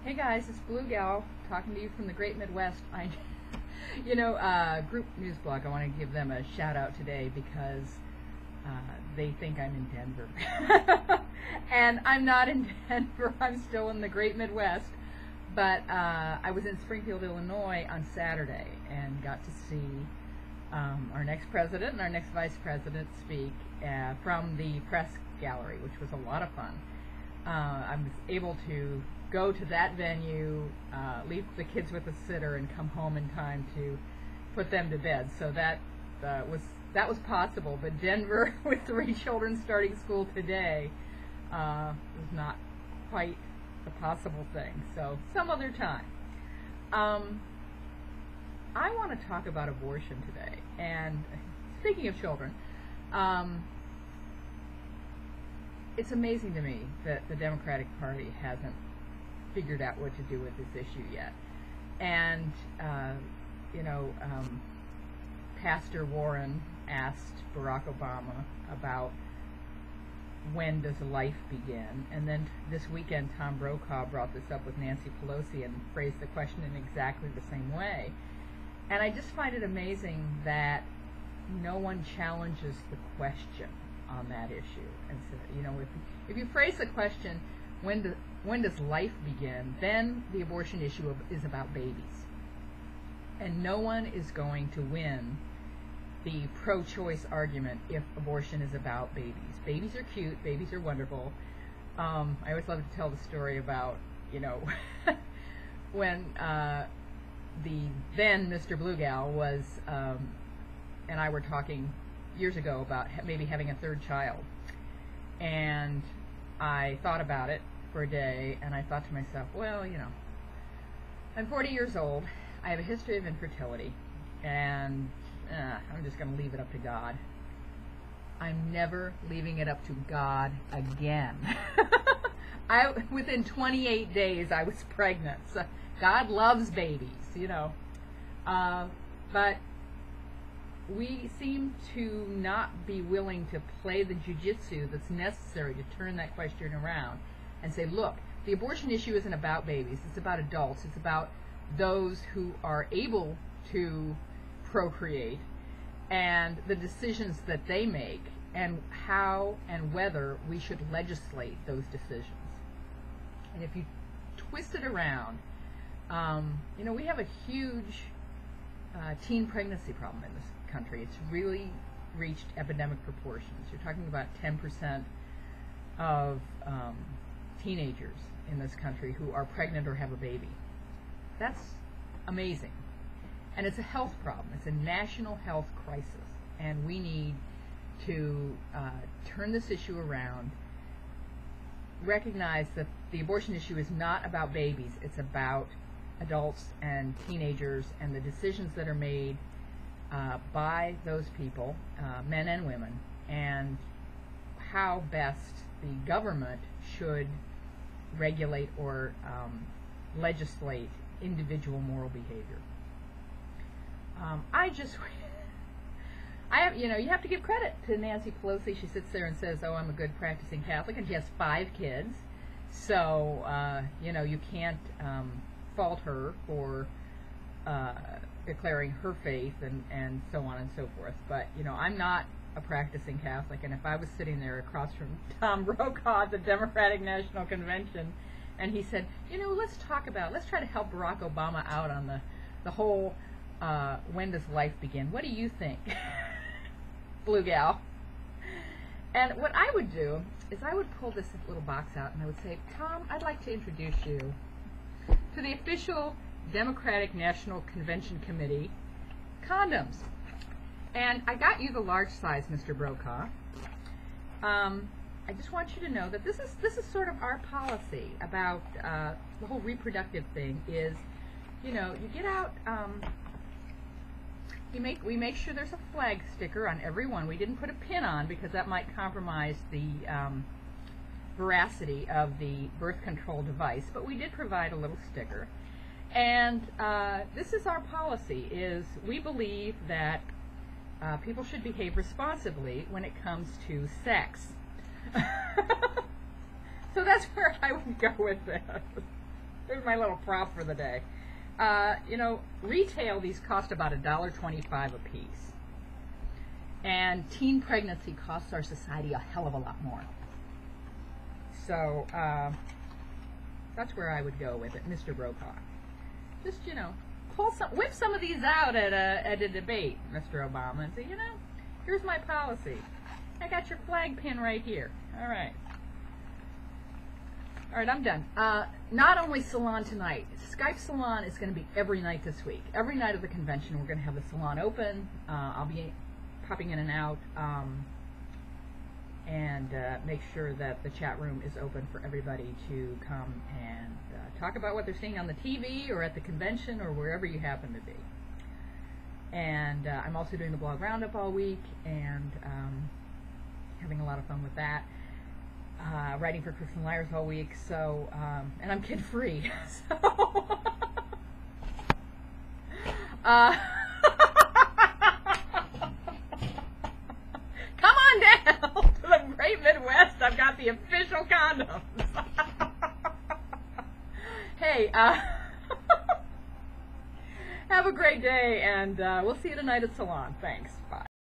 Hey guys, it's Blue Gal talking to you from the Great Midwest. Group News Blog, I want to give them a shout out today because they think I'm in Denver. And I'm not in Denver, I'm still in the Great Midwest. But I was in Springfield, Illinois on Saturday and got to see our next president and our next vice president speak from the press gallery, which was a lot of fun. I was able to go to that venue, leave the kids with a sitter, and come home in time to put them to bed. So that was possible. But Denver, with 3 children starting school today, was not quite a possible thing. So some other time. I want to talk about abortion today. And speaking of children, it's amazing to me that the Democratic Party hasn't figured out what to do with this issue yet. And Pastor Warren asked Barack Obama about when does life begin, and then this weekend Tom Brokaw brought this up with Nancy Pelosi and phrased the question in exactly the same way. And I just find it amazing that no one challenges the question on that issue. And so, if you phrase the question, when does life begin, then the abortion issue is about babies. And no one is going to win the pro-choice argument if abortion is about babies. Babies are cute, babies are wonderful. I always love to tell the story about, when the then Mr. Bluegal was, and I were talking years ago about maybe having a 3rd child. And I thought about it for a day, and I thought to myself, well, I'm 40 years old, I have a history of infertility, and I'm just going to leave it up to God. I'm never leaving it up to God again. Within 28 days, I was pregnant. So God loves babies, but we seem to not be willing to play the jujitsu that's necessary to turn that question around and say, look, the abortion issue isn't about babies, it's about adults, it's about those who are able to procreate and the decisions that they make and how and whether we should legislate those decisions. And if you twist it around, we have a huge teen pregnancy problem in this country. It's really reached epidemic proportions. You're talking about 10% of teenagers in this country who are pregnant or have a baby. That's amazing. And it's a health problem. It's a national health crisis. And we need to turn this issue around, recognize that the abortion issue is not about babies. It's about adults and teenagers and the decisions that are made by those people, men and women, and how best the government should regulate or legislate individual moral behavior. You have to give credit to Nancy Pelosi. She sits there and says, oh, I'm a good practicing Catholic, and she has 5 kids. So, you can't fault her for declaring her faith and so on and so forth. But, I'm not a practicing Catholic, and if I was sitting there across from Tom Brokaw at the Democratic National Convention, and he said, let's try to help Barack Obama out on the whole when does life begin? What do you think, Blue Gal? And what I would do is I would pull this little box out and I would say, Tom, I'd like to introduce you to the official Democratic National Convention Committee condoms. And I got you the large size, Mr. Brokaw. I just want you to know that this is sort of our policy about the whole reproductive thing. Is you get out. We make sure there's a flag sticker on every one. We didn't put a pin on because that might compromise the veracity of the birth control device, but we did provide a little sticker. And this is our policy: is we believe that people should behave responsibly when it comes to sex. So that's where I would go with this. There's my little prop for the day. You know, retail, these cost about $1.25 a piece. And teen pregnancy costs our society a hell of a lot more. So, that's where I would go with it, Mr. Brokaw. Just, you know, whip some of these out at a debate, Mr. Obama, and say, you know, here's my policy. I got your flag pin right here. All right. All right, I'm done. Not only salon tonight. Skype salon is going to be every night this week. Every night of the convention, we're going to have the salon open. I'll be popping in and out and make sure that the chat room is open for everybody to come and talk about what they're seeing on the TV or at the convention or wherever you happen to be. And I'm also doing the blog roundup all week and having a lot of fun with that. Writing for Crooks and Liars all week, so, and I'm kid-free, so, come on down to the Great Midwest. I've got the official condoms. Hey, have a great day, and we'll see you tonight at Salon. Thanks. Bye.